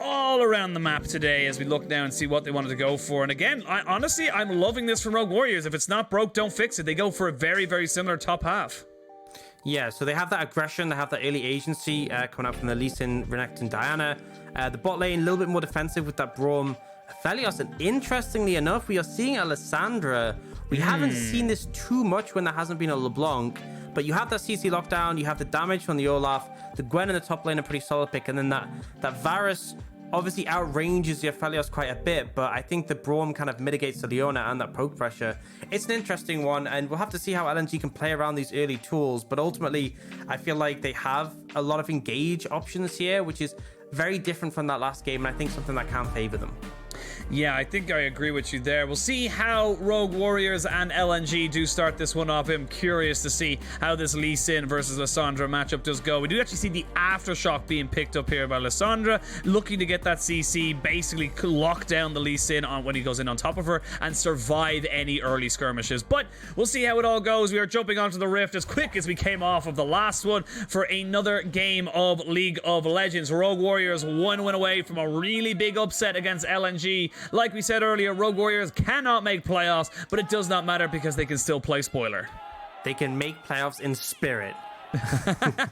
all around the map today as we look now and see what they wanted to go for. And again, honestly, I'm loving this from Rogue Warriors. If it's not broke, don't fix it. They go for a very, very similar top half. Yeah, so they have that aggression, they have that early agency coming out from the Lee Sin, Renekton, Diana. The bot lane, a little bit more defensive with that Braum, Aphelios. And interestingly enough, we are seeing a Lissandra. We haven't seen this too much when there hasn't been a LeBlanc, but you have that CC lockdown, you have the damage from the Olaf, the Gwen in the top lane, a pretty solid pick, and then that Varus obviously outranges the Aphelios quite a bit, but I think the Braum kind of mitigates the Leona and that poke pressure. It's an interesting one, and we'll have to see how LNG can play around these early tools, but ultimately, I feel like they have a lot of engage options here, which is very different from that last game, and I think something that can favor them. Yeah, I think I agree with you there. We'll see how Rogue Warriors and LNG do start this one off. I'm curious to see how this Lee Sin versus Lissandra matchup does go. We do actually see the aftershock being picked up here by Lissandra, looking to get that CC, basically lock down the Lee Sin on when he goes in on top of her and survive any early skirmishes. But we'll see how it all goes. We are jumping onto the Rift as quick as we came off of the last one for another game of League of Legends. Rogue Warriors one win away from a really big upset against LNG. Like we said earlier, Rogue Warriors cannot make playoffs, but it does not matter because they can still play spoiler. They can make playoffs in spirit. I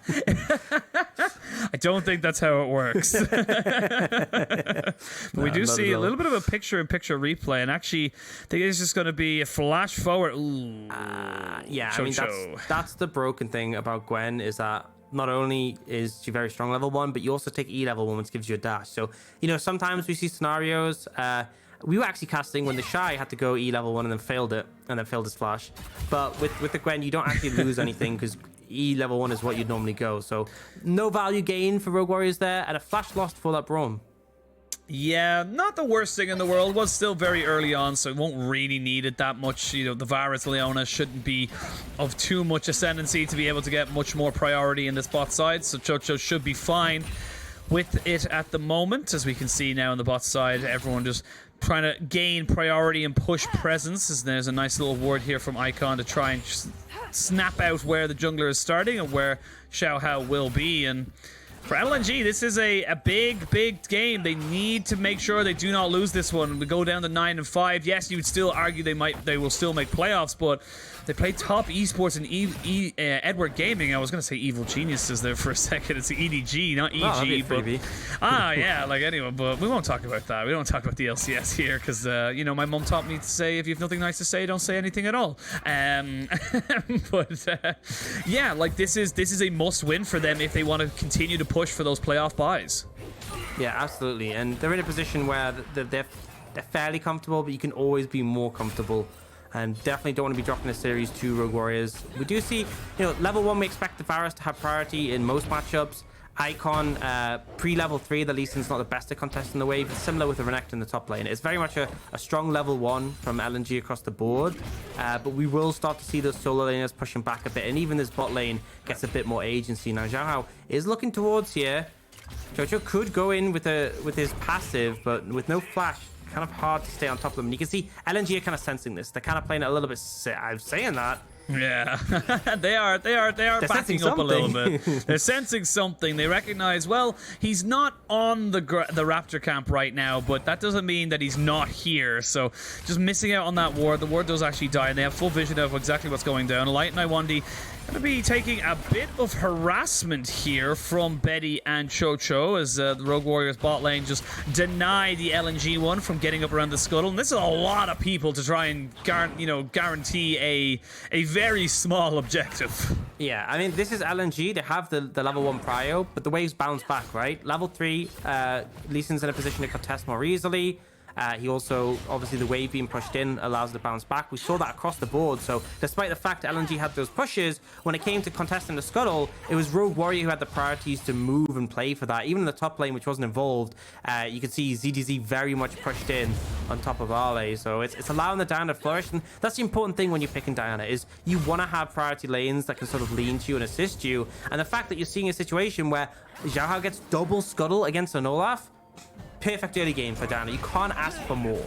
don't think that's how it works. But we do see a little bit of a picture-in-picture replay, and actually, I think it's just going to be a flash forward. Ooh, yeah, I mean, that's the broken thing about Gwen, is that not only is she very strong level 1, but you also take E level 1, which gives you a dash. So, you know, sometimes we see scenarios. We were actually casting when the Shy had to go E level 1 and then failed it, and then failed his flash. But with the Gwen, you don't actually lose anything because E level 1 is what you'd normally go. So, no value gain for Rogue Warriors there, and a flash lost for that Braum. Yeah, not the worst thing in the world. Was still very early on, so it won't really need it that much. You know, the Varus Leona shouldn't be of too much ascendancy to be able to get much more priority in this bot side, so QiuQiu should be fine with it at the moment. As we can see now on the bot side, everyone just trying to gain priority and push presence. As there's a nice little ward here from Icon to try and just snap out where the jungler is starting and where Xiaohao will be. And for LNG, this is a big game. They need to make sure they do not lose this one. We go down to 9-5. Yes, you would still argue they will still make playoffs, but they play top esports in Edward Gaming. I was gonna say Evil Geniuses there for a second. It's EDG, not EG. But yeah, like anyway. But we won't talk about that. We don't talk about the LCS here because you know, my mom taught me to say if you have nothing nice to say, don't say anything at all. But yeah, like this is a must win for them if they want to continue to push for those playoff buys. Yeah, absolutely. And they're in a position where they're fairly comfortable, but you can always be more comfortable. And definitely don't want to be dropping a series to Rogue Warriors. We do see, you know, level 1, we expect the Varus to have priority in most matchups. Icon, pre-level 3, the Lee Sin's not the best at contesting the wave. It's similar with the Renekton in the top lane. It's very much a strong level 1 from LNG across the board. But we will start to see those solo laners pushing back a bit. And even this bot lane gets a bit more agency. Now, Xiaohao is looking towards here. QiuQiu could go in with his passive, but with no flash, kind of hard to stay on top of them. And you can see LNG are kind of sensing this. They're kind of playing it a little bit. I'm saying that. Yeah, they are backing up a little bit. They're sensing something. They recognize, well, he's not on the Raptor camp right now, but that doesn't mean that he's not here. So just missing out on that ward. The ward does actually die, and they have full vision of exactly what's going down. Light and Lwandy going to be taking a bit of harassment here from Betty and QiuQiu as the Rogue Warriors bot lane just deny the LNG one from getting up around the scuttle. And this is a lot of people to try and guarantee a very small objective. Yeah, I mean, this is LNG. They have the level 1 prio, but the waves bounce back, right? Level 3, Lee Sin's in a position to contest more easily. He also, obviously, the wave being pushed in allows it to bounce back. We saw that across the board. So despite the fact that LNG had those pushes, when it came to contesting the scuttle, it was Rogue Warrior who had the priorities to move and play for that. Even in the top lane, which wasn't involved, you could see ZWuJi very much pushed in on top of Ale. So it's allowing the Diana to flourish. And that's the important thing when you're picking Diana, is you want to have priority lanes that can sort of lean to you and assist you. And the fact that you're seeing a situation where Xiaohao gets double scuttle against an Olaf, perfect early game for Diana. You can't ask for more.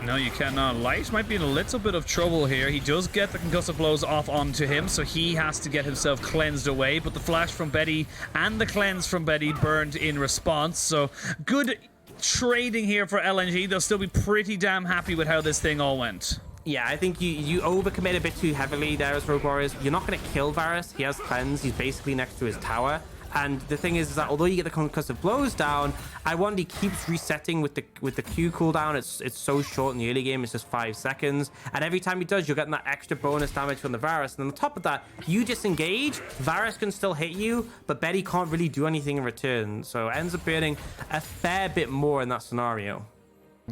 No, you cannot. Light might be in a little bit of trouble here. He does get the concussive blows off onto him, so he has to get himself cleansed away. But the flash from Betty and the cleanse from Betty burned in response. So good trading here for LNG. They'll still be pretty damn happy with how this thing all went. Yeah, I think you overcommit a bit too heavily there as Rogue Warriors. You're not going to kill Varus. He has cleanse. He's basically next to his tower. And the thing is that although you get the concussive blows down, Lwandy keeps resetting with the Q cooldown. It's so short in the early game. It's just 5 seconds. And every time he does, you're getting that extra bonus damage from the Varus. And on top of that, you disengage. Varus can still hit you, but Betty can't really do anything in return. So it ends up burning a fair bit more in that scenario.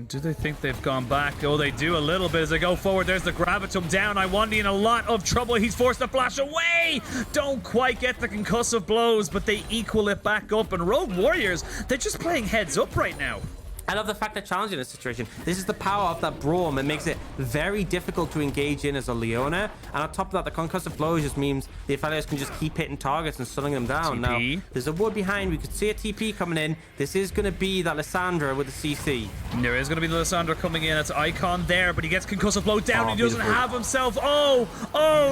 Do they think they've gone back? Oh, they do a little bit as they go forward. There's the Gravitum down. Lwandy in a lot of trouble. He's forced to flash away. Don't quite get the concussive blows, but they equal it back up. And Rogue Warriors, they're just playing heads up right now. I love the fact they're challenging this situation. This is the power of that Braum. It makes it very difficult to engage in as a Leona. And on top of that, the concussive blows just means the Aphelios can just keep hitting targets and stunning them down. TP. Now, there's a ward behind. We could see a TP coming in. This is going to be that Lissandra with the CC. There is going to be the Lissandra coming in. It's Icon there, but he gets concussive blow down. Oh, He doesn't have himself. Oh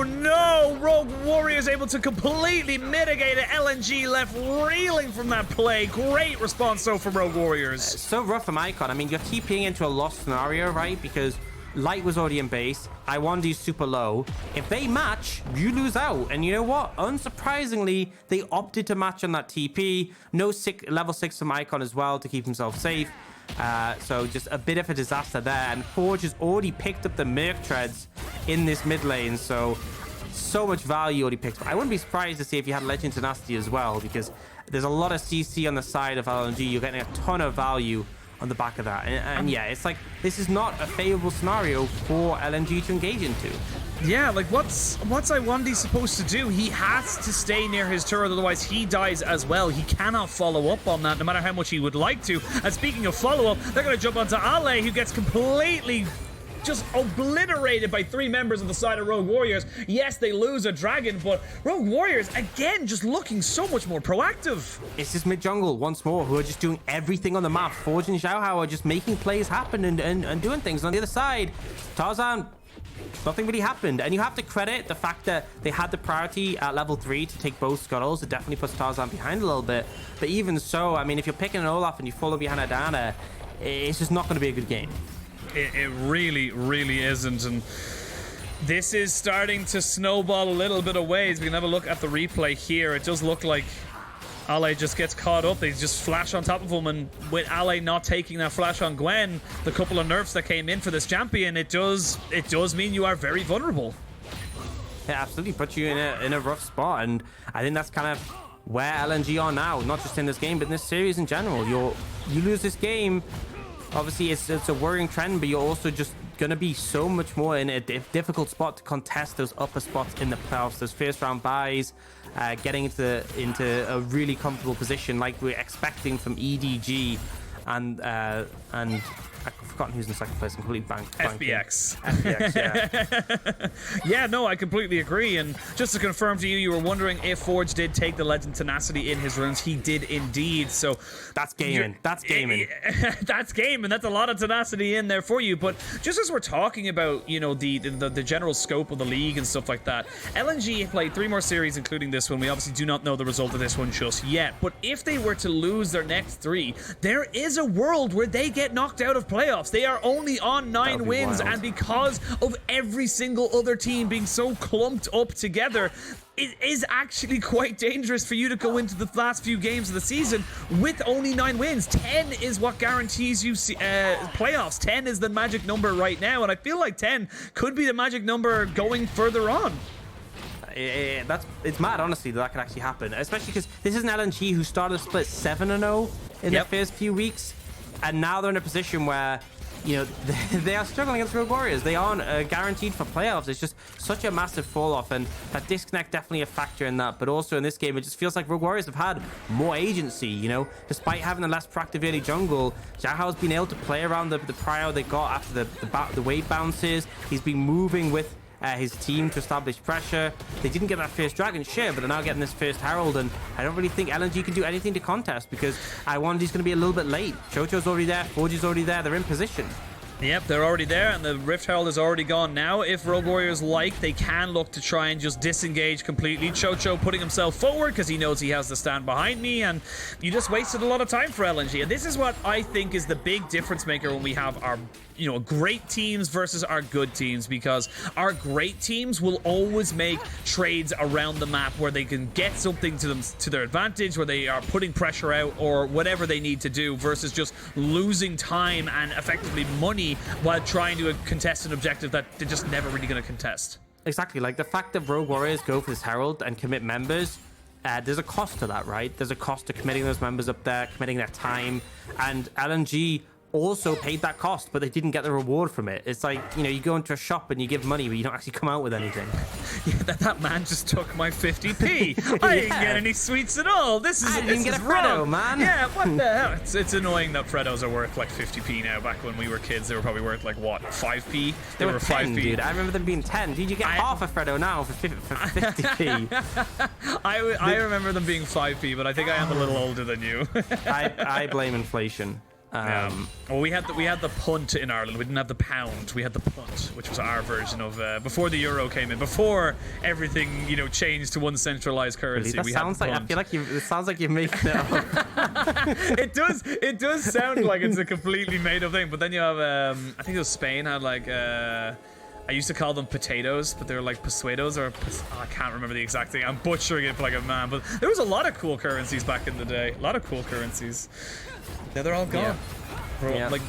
no! Rogue Warriors able to completely mitigate it. LNG left reeling from that play. Great response though from Rogue Warriors. So rough from Icon. I mean, you're TPing into a lost scenario, right? Because Light was already in base. Lwandy's super low. If they match, you lose out. And you know what? Unsurprisingly, they opted to match on that TP. No level 6 from Icon as well to keep himself safe. So just a bit of a disaster there. And Forge has already picked up the Merc Treads in this mid lane. So much value already picked up. I wouldn't be surprised to see if you had Legend Tenacity as well, because there's a lot of CC on the side of LNG. You're getting a ton of value on the back of that. And yeah, it's like, this is not a favorable scenario for LNG to engage into. Yeah, like what's Lwandy supposed to do? He has to stay near his turret, otherwise he dies as well. He cannot follow up on that, no matter how much he would like to. And speaking of follow-up, they're going to jump onto Ale, who gets completely just obliterated by 3 members of the side of Rogue Warriors. Yes, they lose a dragon, but Rogue Warriors, again, just looking so much more proactive. It's just mid-jungle once more, who are just doing everything on the map. Forge and Xiaohao are just making plays happen and doing things. On the other side, Tarzan, nothing really happened. And you have to credit the fact that they had the priority at level 3 to take both scuttles. It definitely puts Tarzan behind a little bit. But even so, I mean, if you're picking an Olaf and you follow behind Adana, it's just not going to be a good game. It really, really isn't. And this is starting to snowball a little bit of ways. We can have a look at the replay here. It does look like Ale just gets caught up. They just flash on top of him. And with Ale not taking that flash on Gwen, the couple of nerfs that came in for this champion, it does mean you are very vulnerable. It absolutely puts you in a rough spot. And I think that's kind of where LNG are now. Not just in this game, but in this series in general. You lose this game. Obviously, it's a worrying trend, but you're also just going to be so much more in a difficult spot to contest those upper spots in the playoffs, those first round buys, getting into a really comfortable position like we're expecting from EDG and I've forgotten who's in second place. I'm completely blanking. FBX, yeah. Yeah, no, I completely agree. And just to confirm to you, you were wondering if Forge did take the Legend Tenacity in his runes. He did indeed. So that's gaming. That's gaming. That's gaming. That's a lot of tenacity in there for you. But just as we're talking about, you know, the general scope of the league and stuff like that, LNG played 3 more series, including this one. We obviously do not know the result of this one just yet. But if they were to lose their next 3, there is a world where they get knocked out of playoffs. They are only on 9 wins, and because of every single other team being so clumped up together, it is actually quite dangerous for you to go into the last few games of the season with only 9 wins. 10 is what guarantees you playoffs. 10 is the magic number right now, and I feel like 10 could be the magic number going further on. It's mad, honestly, that could actually happen, especially because this is an LNG who started a split 7-0 in their first few weeks, and now they're in a position where, you know, they are struggling against Rogue Warriors. They aren't guaranteed for playoffs. It's just such a massive fall off, and that disconnect definitely a factor in that. But also in this game, it just feels like Rogue Warriors have had more agency, you know, despite having a less proactive early jungle. Xiaohao's been able to play around the prio they got after the wave bounces. He's been moving with his team to establish pressure. They didn't get that first dragon, sure, but they're now getting this first herald, and I don't really think LNG can do anything to contest because Lwandy's going to be a little bit late. Chocho's already there, Forge is already there, they're in position. Yep, they're already there, and the Rift Herald is already gone now. If Rogue Warriors like, they can look to try and just disengage completely. QiuQiu putting himself forward because he knows he has to stand behind me, and you just wasted a lot of time for LNG. And this is what I think is the big difference maker when we have our, you know, great teams versus our good teams, because our great teams will always make trades around the map where they can get something to them to their advantage, where they are putting pressure out or whatever they need to do, versus just losing time and effectively money while trying to contest an objective that they're just never really going to contest. Exactly, like the fact that Rogue Warriors go for this Herald and commit members, there's a cost to that, right? There's a cost to committing those members up there, committing their time, and LNG also paid that cost, but they didn't get the reward from it. It's like, you know, you go into a shop and you give money, but you don't actually come out with anything. Yeah, that man just took my 50p. I didn't get any sweets at all. This is I didn't get a Freddo, wrong. man. Yeah, what the hell? It's annoying that Freddos are worth like 50p now. Back when we were kids, they were probably worth like what, 5p? They were 10, 5p. dude. I remember them being 10. Dude, you get half a Freddo now for 50p. I remember them being 5p, but I think I am a little older than you. I blame inflation. Well, we had the punt in Ireland. We didn't have the pound. We had the punt, which was our version of before the euro came in, before everything, you know, changed to one centralized currency. Really? I feel like it sounds like you're making it up. It does sound like it's a completely made up thing. But then you have I think it was Spain had like I used to call them potatoes, but they were like pesuedos, or I can't remember the exact thing. I'm butchering it like a man, but there was a lot of cool currencies back in the day. A lot of cool currencies. Now they're all gone. Yeah. Like,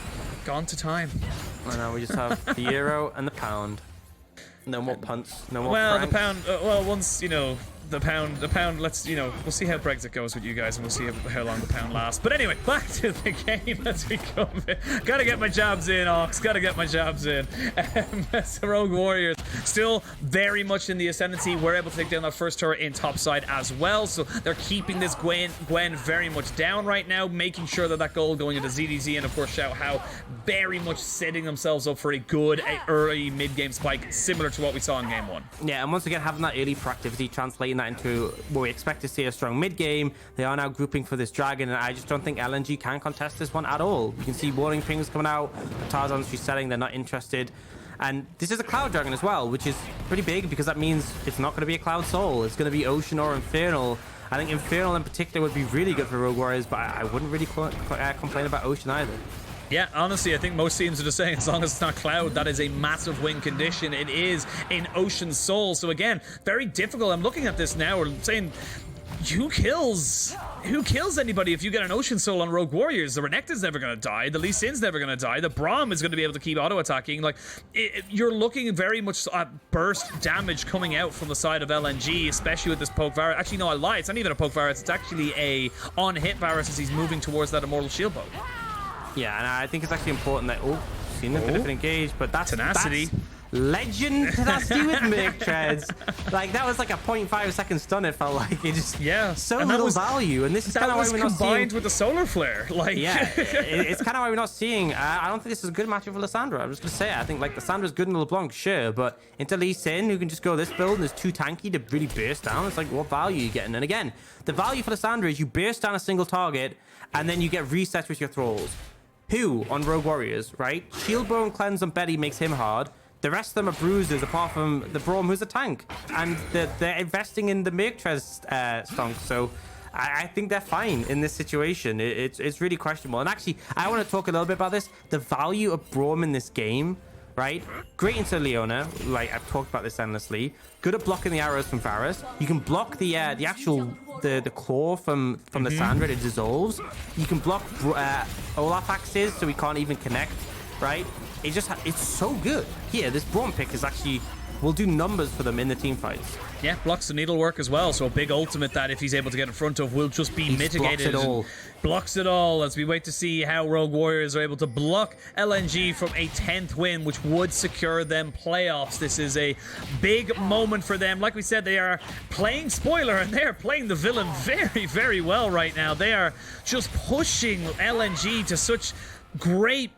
gone to time. I know, we just have the euro and the pound. No more punts, no more Well, francs. the pound, well, once, you know, the pound, let's, you know, we'll see how Brexit goes with you guys, and we'll see how long the pound lasts. But anyway, back to the game as we come in. Gotta get my jabs in, Ox. Gotta get my jabs in. So Rogue Warriors still very much in the ascendancy. We're able to take down that first turret in topside as well. So they're keeping this Gwen very much down right now, making sure that gold going into ZWuJi and, of course, Xiaohao very much setting themselves up for a good early mid-game spike, similar to what we saw in game one. Yeah, and once again, having that early proactivity, translating that into what we expect to see a strong mid-game. They are now grouping for this dragon, and I just don't think LNG can contest this one at all. You can see warning pings coming out. Tarzan's resetting, they're not interested. And this is a cloud dragon as well, which is pretty big, because that means it's not going to be a cloud soul. It's going to be ocean or infernal. I think infernal in particular would be really good for Rogue Warriors, but I wouldn't really complain about ocean either. Yeah, honestly, I think most teams are just saying, as long as it's not cloud, that is a massive win condition. It is in Ocean Soul. So again, very difficult. I'm looking at this now. We're saying, who kills anybody if you get an Ocean Soul on Rogue Warriors? The Renekton's never going to die. The Lee Sin's never going to die. The Braum is going to be able to keep auto-attacking. Like, you're looking very much at burst damage coming out from the side of LNG, especially with this poke Varus. Actually, no, I lied. It's not even a poke Varus. It's actually a on-hit Varus as he's moving towards that Immortal Shield bow. Yeah, and I think it's actually important that seen a bit of an engage, but that's tenacity. That's legend tenacity with Merc Treads. Like, that was like a 0.5-second stun. It felt like it just so little value, and this is kind of why we're not combined with the solar flare. Like, yeah, it's kind of why we're not seeing. I don't think this is a good matchup for Lissandra. I'm just gonna say it. I think like Lissandra's good in LeBlanc, sure, but into Lee Sin, who can just go this build and is too tanky to really burst down. It's like, what value are you getting? And again, the value for Lissandra is you burst down a single target, and then you get reset with your thralls. Who on Rogue Warriors, right? Shield Bow and Cleanse on Betty makes him hard. The rest of them are bruisers, apart from the Braum, who's a tank. And they're investing in the Merc Treads stonk. So I think they're fine in this situation. It's really questionable. And actually, I want to talk a little bit about this. The value of Braum in this game, right? Great into Leona. Like, I've talked about this endlessly. Good at blocking the arrows from Varus. You can block the actual claw from Lissandra. It dissolves. You can block Olaf axes, so we can't even connect, right? It's so good. Here, this Braum pick is actually will do numbers for them in the team fights. Yeah, blocks the needlework as well. So a big ultimate that if he's able to get in front of will just be mitigated. Blocks it all as we wait to see how Rogue Warriors are able to block LNG from a 10th win, which would secure them playoffs. This is a big moment for them. Like we said, they are playing spoiler, and they are playing the villain very, very well right now. They are just pushing LNG to such great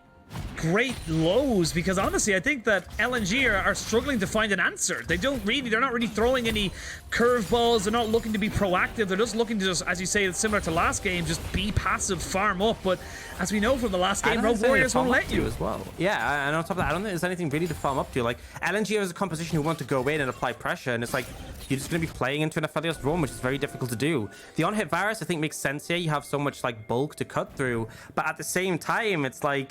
great lows, because honestly, I think that LNG are struggling to find an answer. They're not really throwing any curveballs. They're not looking to be proactive. They're just looking to just, as you say, it's similar to last game, just be passive, farm up. But as we know from the last game, Rogue Warriors won't let you as well. Yeah, and on top of that, I don't think there's anything really to farm up to. Like, LNG is a composition who want to go in and apply pressure, and it's like, you're just going to be playing into an Aphelios roam, which is very difficult to do. The on-hit Varus, I think, makes sense here. You have so much, like, bulk to cut through, but at the same time, it's like,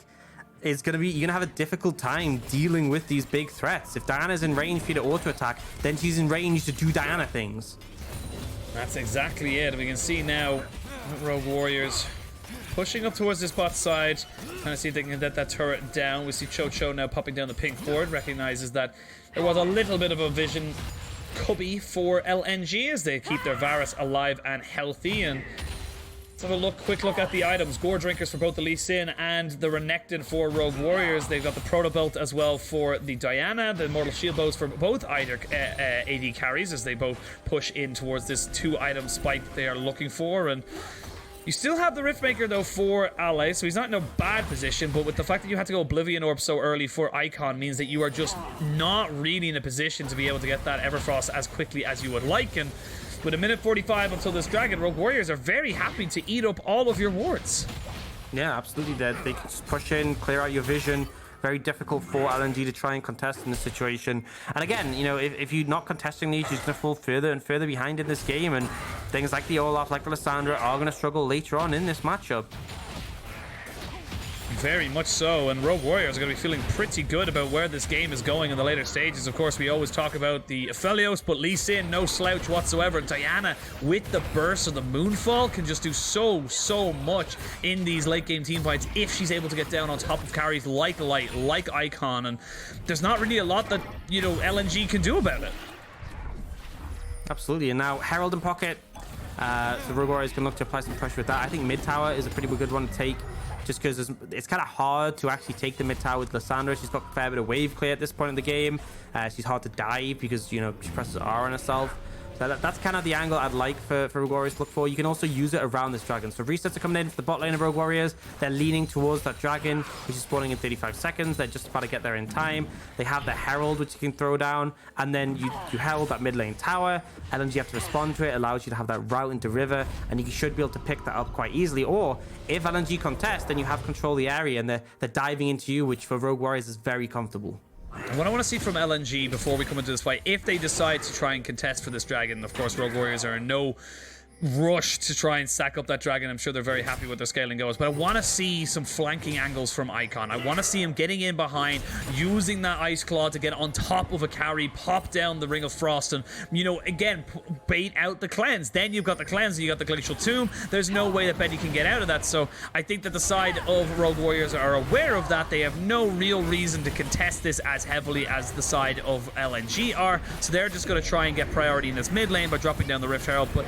you're gonna have a difficult time dealing with these big threats. If Diana's in range for you to auto attack, then she's in range to do Diana things. That's exactly it. We can see now Rogue Warriors pushing up towards this bot side, trying to see if they can get that turret down. We see QiuQiu now popping down the pink board, recognizes that there was a little bit of a vision cubby for LNG as they keep their Varus alive and healthy. And let's have a quick look at the items. Gore Drinkers for both the Lee Sin and the Renekton for Rogue Warriors. They've got the Proto Belt as well for the Diana, the Immortal Shield Bows for both either AD carries as they both push in towards this 2-item spike they are looking for. And you still have the Riftmaker though for Ally, so he's not in a bad position, but with the fact that you had to go Oblivion Orb so early for Icon means that you are just not really in a position to be able to get that Everfrost as quickly as you would like. And with a minute 45 until this dragon, Rogue Warriors are very happy to eat up all of your wards. Yeah, absolutely. They can just push in, clear out your vision. Very difficult for LNG to try and contest in this situation. And again, you know, if you're not contesting these, you're just going to fall further and further behind in this game. And things like the Olaf, like the Lissandra, are going to struggle later on in this matchup. Very much so, and Rogue Warriors are going to be feeling pretty good about where this game is going in the later stages. Of course, we always talk about the Aphelios, but Lee Sin, no slouch whatsoever. Diana, with the burst of the Moonfall, can just do so much in these late game team fights if she's able to get down on top of carries like Light, like Icon, and there's not really a lot that, you know, LNG can do about it. Absolutely, and now Herald in pocket, so Rogue Warriors can look to apply some pressure with that. I think mid tower is a pretty good one to take, just because it's kind of hard to actually take the mid tower with Lissandra. She's got a fair bit of wave clear at this point in the game. She's hard to dive because, you know, she presses R on herself. So that's kind of the angle I'd like for Rogue Warriors to look for. You can also use it around this dragon. So resets are coming in for the bot lane of Rogue Warriors. They're leaning towards that dragon, which is spawning in 35 seconds. They're just about to get there in time. They have the Herald, which you can throw down. And then you herald that mid lane tower. LNG have to respond to it. Allows you to have that route into river. And you should be able to pick that up quite easily. Or if LNG contest, then you have control of the area. And they're diving into you, which for Rogue Warriors is very comfortable. What I want to see from LNG before we come into this fight, if they decide to try and contest for this dragon, of course, Rogue Warriors are in no rush to try and stack up that dragon. I'm sure they're very happy with their scaling goes, but I want to see some flanking angles from Icon. I want to see him getting in behind, using that Ice Claw to get on top of a carry, pop down the Ring of Frost, and, you know, again, bait out the cleanse. Then you've got the cleanse and you got the Glacial Tomb. There's no way that Betty can get out of that, so I think that the side of Rogue Warriors are aware of that. They have no real reason to contest this as heavily as the side of LNG are, so they're just going to try and get priority in this mid lane by dropping down the Rift Herald, but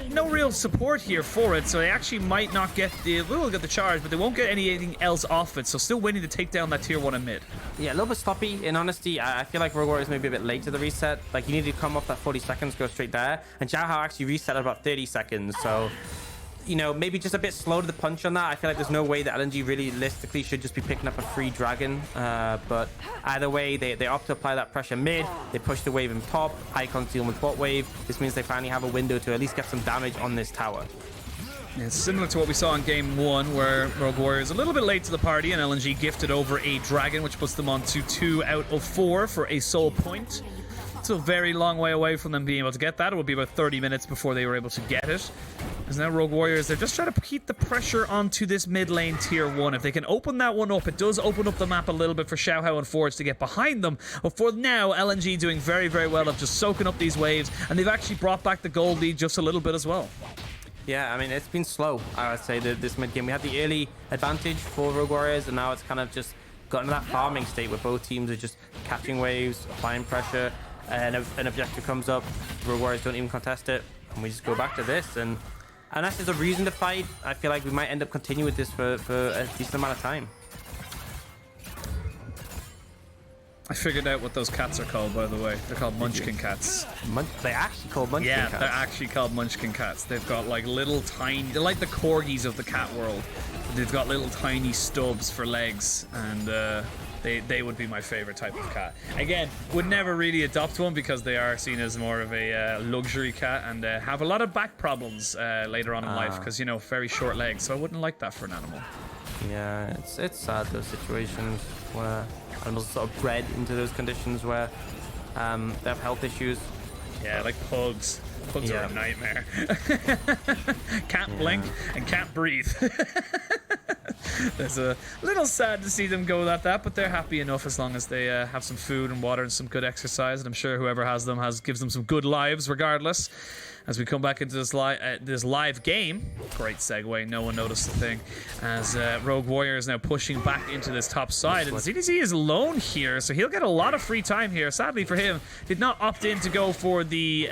no real support here for it, so they actually might not get the charge, but they won't get anything else off it, so still waiting to take down that tier 1 in mid. Yeah, a little bit sloppy in honesty. I feel like Rogue Warriors may be a bit late to the reset. Like, you need to come off that 40 seconds, go straight there, and Xiaohao actually reset at about 30 seconds, so, you know, maybe just a bit slow to the punch on that. I feel like there's no way that LNG realistically should just be picking up a free dragon. But either way, they opt to apply that pressure mid. They push the wave in top. Icon's dealing with bot wave. This means they finally have a window to at least get some damage on this tower. Yeah, it's similar to what we saw in game 1, where Rogue Warriors a little bit late to the party, and LNG gifted over a dragon, which puts them on to 2 out of 4 for a soul point. It's a very long way away from them being able to get that. It will be about 30 minutes before they were able to get it. Because now Rogue Warriors, they're just trying to keep the pressure onto this mid lane tier 1. If they can open that one up, it does open up the map a little bit for Xiaohao and Forge to get behind them. But for now, LNG doing very well of just soaking up these waves, and they've actually brought back the gold lead just a little bit as well. Yeah, I mean, it's been slow, I would say, this mid game. We had the early advantage for Rogue Warriors, and now it's kind of just gotten to that farming state where both teams are just catching waves, applying pressure, and an objective comes up, Rogue Warriors don't even contest it, and we just go back to this. And unless there's a reason to fight, I feel like we might end up continuing with this for a decent amount of time. I figured out what those cats are called, by the way. They're called Munchkin cats. They're actually called Munchkin cats? Yeah, they're actually called Munchkin cats. They've got like little tiny... They're like the corgis of the cat world. They've got little tiny stubs for legs, and they would be my favorite type of cat. Again, would never really adopt one because they are seen as more of a luxury cat and have a lot of back problems later on in life because, you know, very short legs. So I wouldn't like that for an animal. Yeah, it's sad, those situations where animals are sort of bred into those conditions where they have health issues. Yeah, like pugs. Pugs are a nightmare. Can't blink and can't breathe. It's a little sad to see them go like that, but they're happy enough as long as they have some food and water and some good exercise. And I'm sure whoever has them gives them some good lives regardless. As we come back into this live game, great segue, no one noticed a thing, as Rogue Warrior is now pushing back into this top side, and ZWuJi is alone here, so he'll get a lot of free time here. Sadly for him, did not opt in to go for the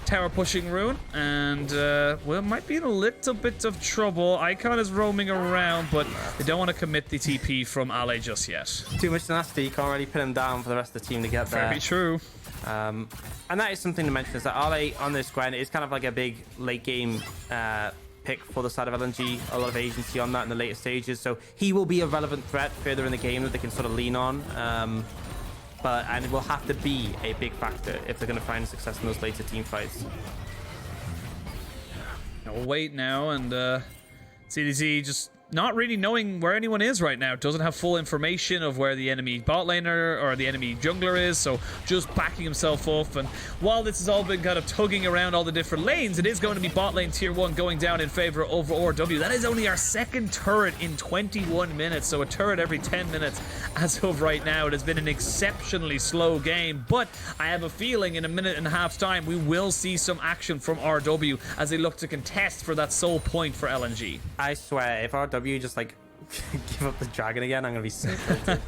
tower pushing rune, and well, might be in a little bit of trouble. Icon is roaming around, but they don't want to commit the TP from Ale just yet. Too much tenacity, you can't really pin him down for the rest of the team to get there. Very true. And that is something to mention, is that Ale on this Gwen is kind of like a big late game pick for the side of LNG. A lot of agency on that in the later stages, so he will be a relevant threat further in the game that they can sort of lean on. And it will have to be a big factor if they're going to find success in those later team fights. We'll wait now, and ZWuJi just not really knowing where anyone is right now. Doesn't have full information of where the enemy bot laner or the enemy jungler is, so just backing himself off. And while this has all been kind of tugging around all the different lanes, it is going to be bot lane tier 1 going down in favor of RW. That is only our second turret in 21 minutes, so a turret every 10 minutes as of right now. It has been an exceptionally slow game, but I have a feeling in a minute and a half's time we will see some action from RW as they look to contest for that sole point for LNG. I swear, if RW just like give up the dragon again, I'm gonna be so tilted.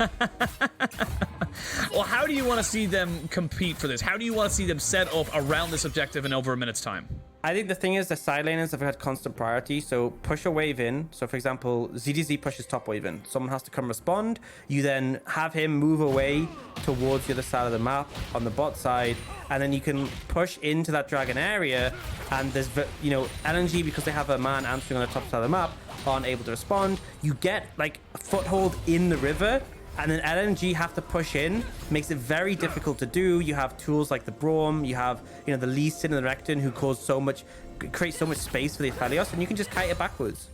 Well, how do you want to see them compete for this? How do you want to see them set up around this objective in over a minute's time? I think the thing is, the side laners have had constant priority, so push a wave in. So for example, ZWuJi pushes top wave in, someone has to come respond, you then have him move away towards the other side of the map on the bot side, and then you can push into that dragon area. And there's, you know, LNG, because they have a man answering on the top side of the map, aren't able to respond. You get like a foothold in the river, and then LNG have to push in. Makes it very difficult to do. You have tools like the Braum, you have, you know, the Lissandra and the Renekton, who create so much space for the Aphelios, and you can just kite it backwards.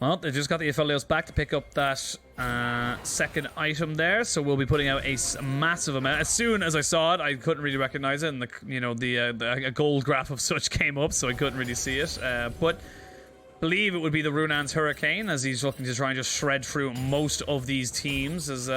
Well, they just got the Aphelios back to pick up that second item there, so we'll be putting out a massive amount. As soon as I saw it, I couldn't really recognize it, and a gold graph of such came up, so I couldn't really see it. But believe it would be the Runan's Hurricane, as he's looking to try and just shred through most of these teams. As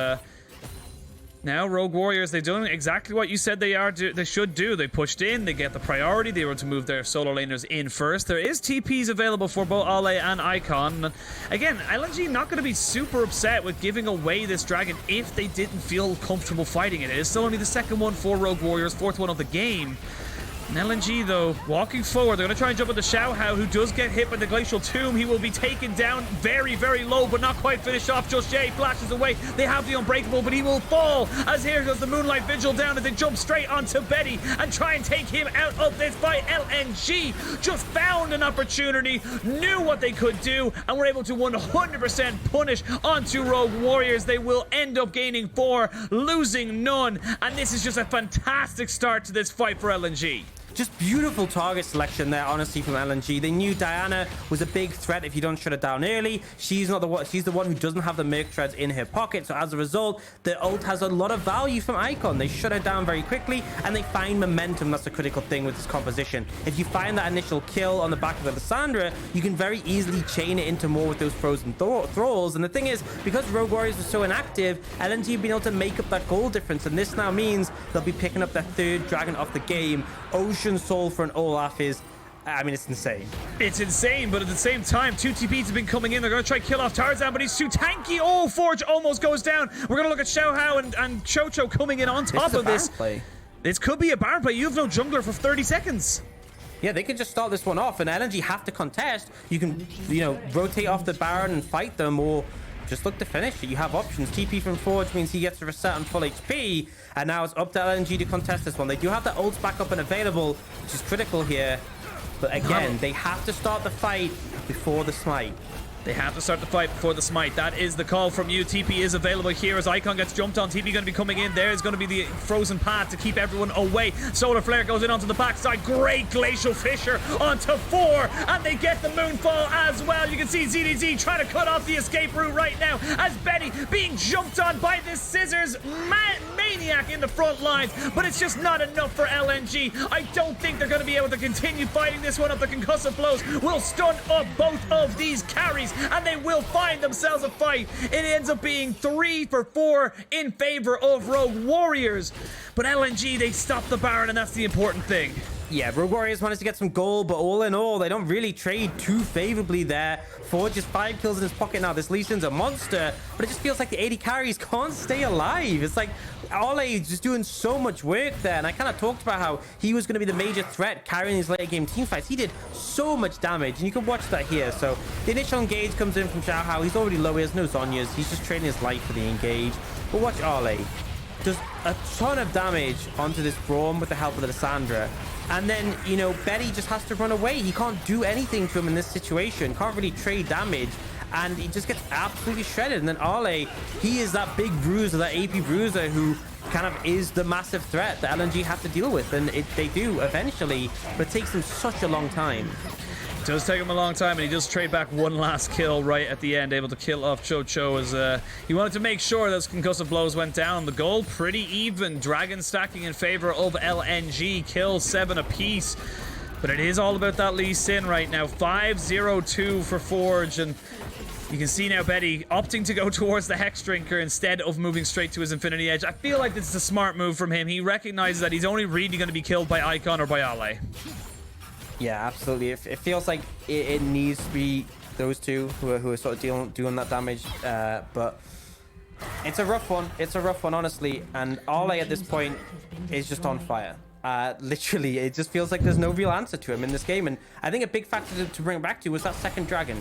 now Rogue Warriors, they're doing exactly what you said they should do. They pushed in, they get the priority, they were to move their solo laners in first. There is TPs available for both Ale and Icon. Again, LNG not going to be super upset with giving away this dragon if they didn't feel comfortable fighting it. It is still only the second one for Rogue Warriors, fourth one of the game. And LNG, though, walking forward, they're going to try and jump into Xiaohao, who does get hit by the Glacial Tomb. He will be taken down very, very low, but not quite finished off. ZWuJi flashes away. They have the Unbreakable, but he will fall, as here goes the Moonlight Vigil down, and they jump straight onto Betty and try and take him out of this by LNG. Just found an opportunity, knew what they could do, and were able to 100% punish onto Rogue Warriors. They will end up gaining 4, losing none, and this is just a fantastic start to this fight for LNG. Just beautiful target selection there, honestly, from LNG. They knew Diana was a big threat if you don't shut it down early. She's not the one. She's the one who doesn't have the Merc Treads in her pocket. So as a result, the ult has a lot of value from Icon. They shut her down very quickly, and they find momentum. That's a critical thing with this composition. If you find that initial kill on the back of the Lissandra, you can very easily chain it into more with those frozen thralls. And the thing is, because Rogue Warriors were so inactive, LNG have been able to make up that goal difference, and this now means they'll be picking up their third dragon of the game. Ocean Soul for an Olaf is, I mean, it's insane. It's insane, but at the same time, 2 TPs have been coming in. They're going to try to kill off Tarzan, but he's too tanky. Oh, Forge almost goes down. We're going to look at Xiaohao and Chocho coming in on top of this. Play. This could be a Baron play. You have no jungler for 30 seconds. Yeah, they could just start this one off, and LNG have to contest. You can, you know, rotate off the Baron and fight them, or just look to finish it. You have options. TP from Forge means he gets to reset on full HP, and now it's up to LNG to contest this one. They do have that ults back up and available, which is critical here. But again, they have to start the fight before the smite. They have to start the fight before the smite. That is the call from you. TP is available here as Icon gets jumped on. TP going to be coming in. There is going to be the frozen path to keep everyone away. Solar Flare goes in onto the backside. Great Glacial Fissure onto 4. And they get the Moonfall as well. You can see ZWuJi trying to cut off the escape route right now as Betty being jumped on by this Scissors maniac in the front lines. But it's just not enough for LNG. I don't think they're going to be able to continue fighting this one up. The concussive blows will stun up both of these carries, and they will find themselves a fight. It ends up being 3 for 4 in favor of Rogue Warriors. But LNG, they stop the Baron, and that's the important thing. Yeah, Rogue Warriors managed to get some gold, but all in all, they don't really trade too favorably there. Forge just 5 kills in his pocket now. This Lee Sin's a monster, but it just feels like the AD carries can't stay alive. It's like Olaf just doing so much work there, and I kind of talked about how he was going to be the major threat carrying his late game team fights. He did so much damage, and you can watch that here. So the initial engage comes in from Xiaohao. He's already low. He has no Zhonya's. He's just trading his life for the engage. But watch Olaf. Does a ton of damage onto this Braum with the help of the Lissandra. And then, you know, Betty just has to run away. He can't do anything to him in this situation. Can't really trade damage. And he just gets absolutely shredded. And then Arle, he is that big bruiser, that AP bruiser who kind of is the massive threat that LNG have to deal with. And they do eventually, but it takes them such a long time. It does take him a long time, and he does trade back one last kill right at the end, able to kill off QiuQiu as he wanted to make sure those concussive blows went down. The goal pretty even. Dragon stacking in favor of LNG. Kills 7 apiece. But it is all about that Lee Sin right now. 5-0-2 for Forge, and you can see now Betty opting to go towards the Hex Drinker instead of moving straight to his Infinity Edge. I feel like this is a smart move from him. He recognizes that he's only really going to be killed by Icon or by Ale. Yeah, absolutely. It feels like it needs to be those two who are sort of doing that damage. But it's a rough one. It's a rough one, honestly. And Ale at this point is just on fire. Literally, it just feels like there's no real answer to him in this game. And I think a big factor to bring it back to was that second dragon.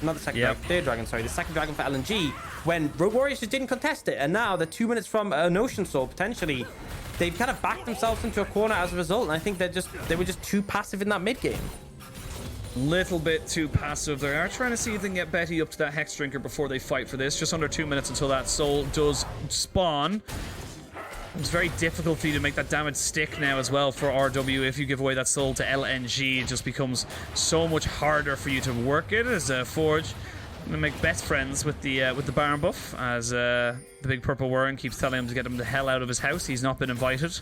Not the second dragon, third dragon, sorry. The second dragon for LNG, when Rogue Warriors just didn't contest it. And now they're 2 minutes from an Ocean Soul, potentially. They've kind of backed themselves into a corner as a result. And I think they were just too passive in that mid game. Little bit too passive. They are trying to see if they can get Betty up to that Hex Drinker before they fight for this. Just under 2 minutes until that soul does spawn. It's very difficult for you to make that damage stick now as well for RW. If you give away that soul to LNG, it just becomes so much harder for you to work it as Forge. I'm gonna make best friends with the Baron buff as the big purple worm keeps telling him to get him the hell out of his house. He's not been invited.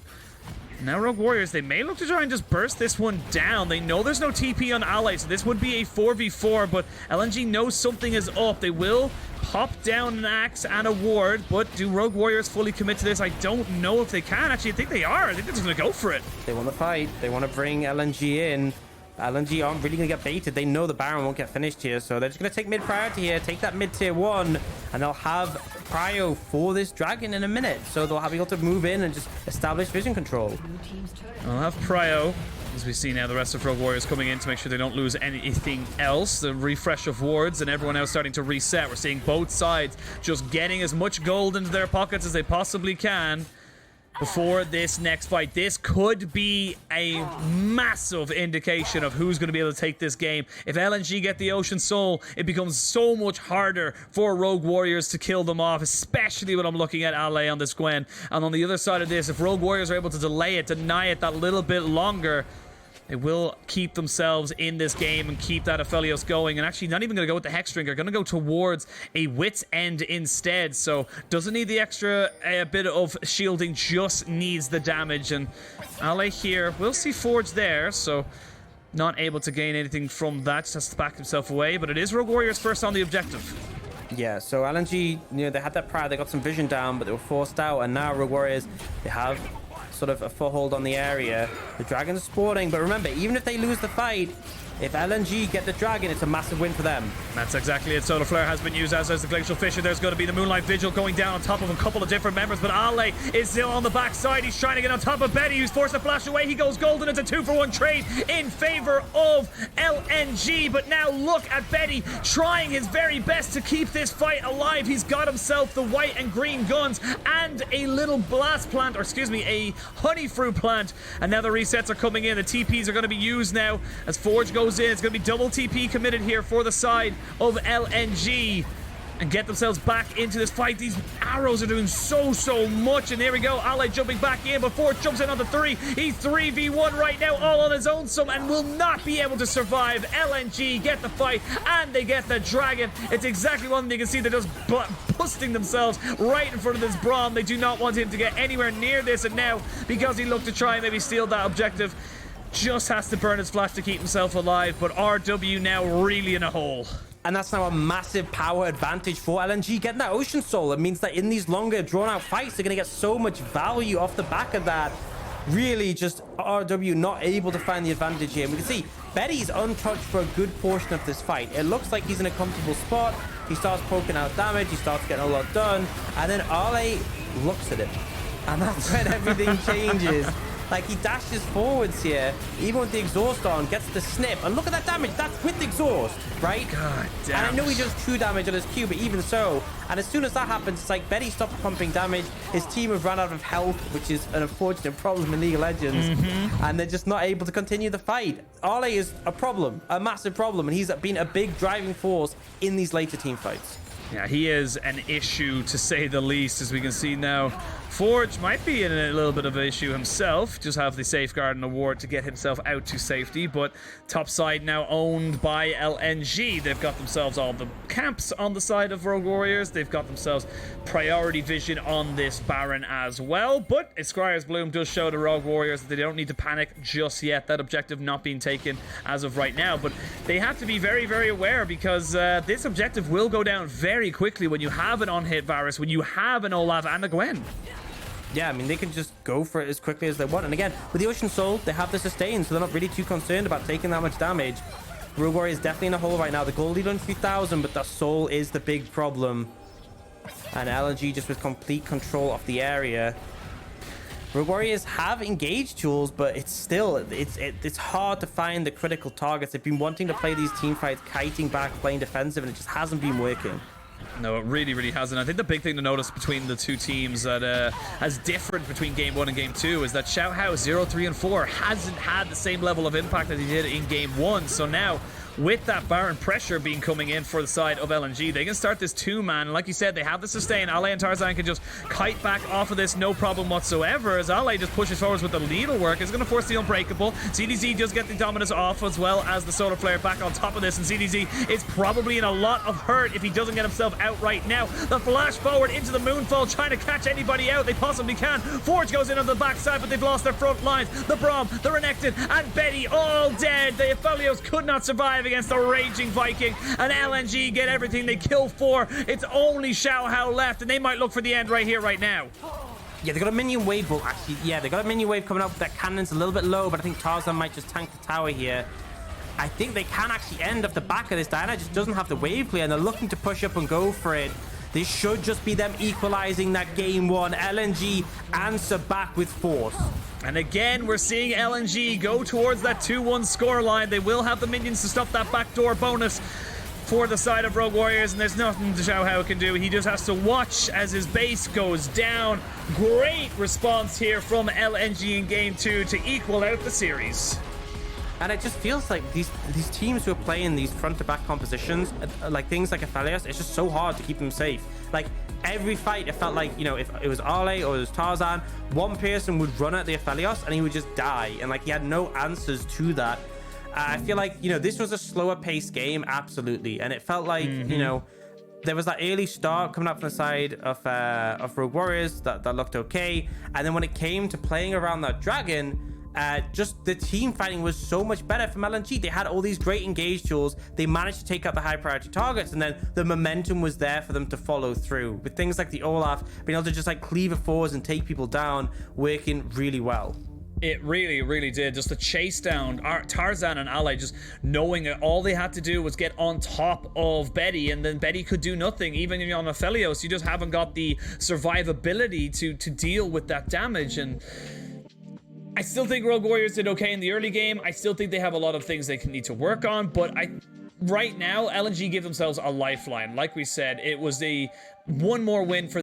Now Rogue Warriors, they may look to try and just burst this one down. They know there's no TP on Ally, so this would be a 4v4, but LNG knows something is up. They will pop down an axe and a ward, but do Rogue Warriors fully commit to this? I don't know if they can. Actually, I think they are. I think they're just going to go for it. They want to fight. They want to bring LNG in. LNG aren't really going to get baited. They know the Baron won't get finished here, so they're just going to take mid priority here, take that mid tier 1, and they'll have prio for this dragon in a minute. So they'll be able to move in and just establish vision control. They'll have prio. As we see now, the rest of Rogue Warriors coming in to make sure they don't lose anything else. The refresh of wards and everyone else starting to reset. We're seeing both sides just getting as much gold into their pockets as they possibly can before this next fight. This could be a massive indication of who's going to be able to take this game. If LNG get the Ocean Soul, it becomes so much harder for Rogue Warriors to kill them off, especially when I'm looking at Ale on this Gwen. And on the other side of this, if Rogue Warriors are able to delay it, deny it that little bit longer, they will keep themselves in this game and keep that Aphelios going. And actually not even going to go with the Hex Drinker. Going to go towards a Wit's End instead. So doesn't need the extra bit of shielding. Just needs the damage. And Ale here. We'll see Forge there. So not able to gain anything from that. Just has to back himself away. But it is Rogue Warriors first on the objective. Yeah, so LNG, you know, they had that prior. They got some vision down, but they were forced out. And now Rogue Warriors, they have sort of a foothold on the area. The dragons are spawning, but remember, even if they lose the fight, If LNG get the dragon, it's a massive win for them. That's exactly it. Solar Flare has been used, as the Glacial Fisher. There's going to be the Moonlight Vigil going down on top of a couple of different members, but Ale is still on the backside. He's trying to get on top of Betty, who's forced to flash away. He goes golden. It's a 2-for-1 trade in favor of LNG, but now look at Betty trying his very best to keep this fight alive. He's got himself the white and green guns and a little blast plant, or excuse me, a honey fruit plant, and now the resets are coming in. The TPs are going to be used now as Forge goes in. It's going to be double TP committed here for the side of LNG and get themselves back into this fight. These arrows are doing so much, and there we go. Ale jumping back in, but Forge jumps in on the 3. He's 3v1 right now, all on his own, and will not be able to survive. LNG get the fight, and they get the dragon. It's exactly one thing you can see. They're just busting themselves right in front of this Braum. They do not want him to get anywhere near this, and now, because he looked to try and maybe steal that objective, just has to burn his flash to keep himself alive, but RW now really in a hole. And that's now a massive power advantage for LNG. Getting that Ocean Soul, it means that in these longer drawn-out fights, they're going to get so much value off the back of that. Really, just RW not able to find the advantage here. And we can see Betty's untouched for a good portion of this fight. It looks like he's in a comfortable spot. He starts poking out damage. He starts getting a lot done. And then Ale looks at him. And that's when everything changes. Like, he dashes forwards here, even with the exhaust on, gets the snip. And look at that damage. That's with the exhaust, right? God damn. And I know he does 2 damage on his Q, but even so. And as soon as that happens, it's like Betty stopped pumping damage. His team have run out of health, which is an unfortunate problem in League of Legends. And they're just not able to continue the fight. Ale is a problem, a massive problem. And he's been a big driving force in these later team fights. Yeah, he is an issue, to say the least, as we can see now. Forge might be in a little bit of an issue himself, just have the safeguard and award to get himself out to safety, but top side now owned by LNG. They've got themselves all the camps on the side of Rogue Warriors. They've got themselves priority vision on this Baron as well, but Scryer's Bloom does show the Rogue Warriors that they don't need to panic just yet. That objective not being taken as of right now, but they have to be very aware, because this objective will go down very quickly when you have an on-hit Varus, when you have an Olaf and a Gwen. Yeah, I mean, they can just go for it as quickly as they want. And again, with the Ocean Soul, they have the sustain, so they're not really too concerned about taking that much damage. Rogue Warrior is definitely in a hole right now. The gold lead on 3,000, but the Soul is the big problem. And LNG just with complete control of the area. Rogue Warriors have engaged tools, but it's still, it's hard to find the critical targets. They've been wanting to play these team fights, kiting back, playing defensive, and it just hasn't been working. No, it really hasn't. I think the big thing to notice between the two teams that as different between Game 1 and Game 2 is that Xiaohao 0, 3, and 4 hasn't had the same level of impact that he did in Game 1. So now, with that Baron pressure being coming in for the side of LNG, they can start this 2-man. And like you said, they have the sustain. Ale and Tarzan can just kite back off of this, no problem whatsoever, as Ale just pushes forwards with the needle work. It's going to force the Unbreakable. ZWuJi does get the Dominus off, as well as the Solar Flare back on top of this, and ZWuJi is probably in a lot of hurt if he doesn't get himself out right now. The flash forward into the Moonfall, trying to catch anybody out they possibly can. Forge goes in on the backside, but they've lost their front lines. The Braum, the Renekton, and Betty all dead. The Aphelios could not survive against the Raging Viking, and LNG get everything. They kill 4. It's only Xiaohao left, and they might look for the end right here, right now. Yeah, they got a minion wave. Well, actually, yeah, they got a minion wave coming up. That cannon's a little bit low, but I think Tarzan might just tank the tower here. I think they can actually end off the back of this. Diana just doesn't have the wave clear, and they're looking to push up and go for it. This should just be them equalizing that Game 1. LNG answer back with force. And again, we're seeing LNG go towards that 2-1 scoreline. They will have the minions to stop that backdoor bonus for the side of Rogue Warriors, and there's nothing Xiaohao can do. He just has to watch as his base goes down. Great response here from LNG in Game 2 to equal out the series. And it just feels like these teams who are playing these front-to-back compositions, like things like Aphelios, it's just so hard to keep them safe. Like, every fight, it felt like, you know, if it was Ale or it was Tarzan, one person would run at the Aphelios and he would just die. And, like, he had no answers to that. I feel like, you know, this was a slower-paced game, absolutely. And it felt like, you know, there was that early start coming up from the side of Rogue Warriors that looked okay. And then when it came to playing around that dragon, just the team fighting was so much better from LNG. They had all these great engage tools. They managed to take out the high priority targets, and then the momentum was there for them to follow through with things like the Olaf being able to just like cleave forwards and take people down, working really well. It really, really did. Just the chase down Tarzan and Ally, just knowing that all they had to do was get on top of Betty, and then Betty could do nothing. Even on Aphelios, you just haven't got the survivability to deal with that damage. And I still think Rogue Warriors did okay in the early game. I still think they have a lot of things they need to work on, but right now, LNG give themselves a lifeline. Like we said, it was one more win for